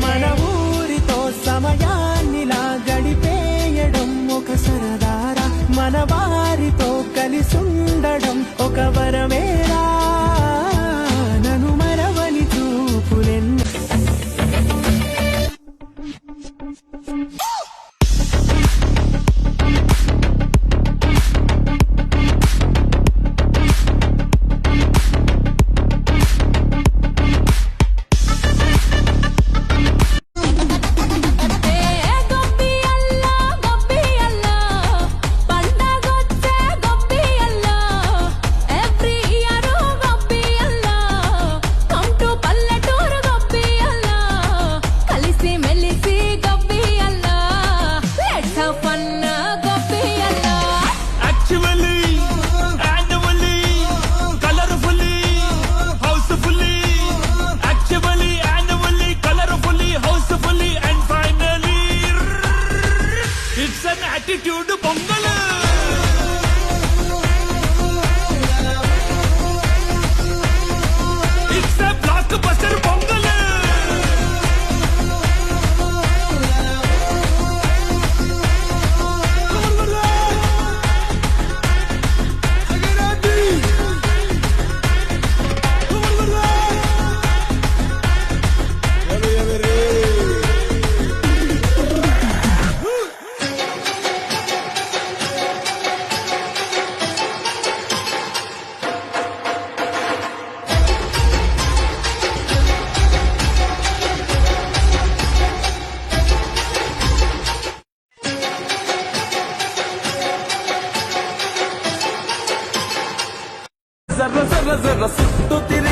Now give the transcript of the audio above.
మన ఊరితో సమయాన్నిలా గడిపేయడం ఒక సరదారా, మన వారితో కలిసుండడం ఒక వరమేరా. నన్ను మరవని చూపులెన్నో attitude pongal. It's a blockbuster pongal. జర్ర జర్ర జర్ర సుట్టు తిరిగి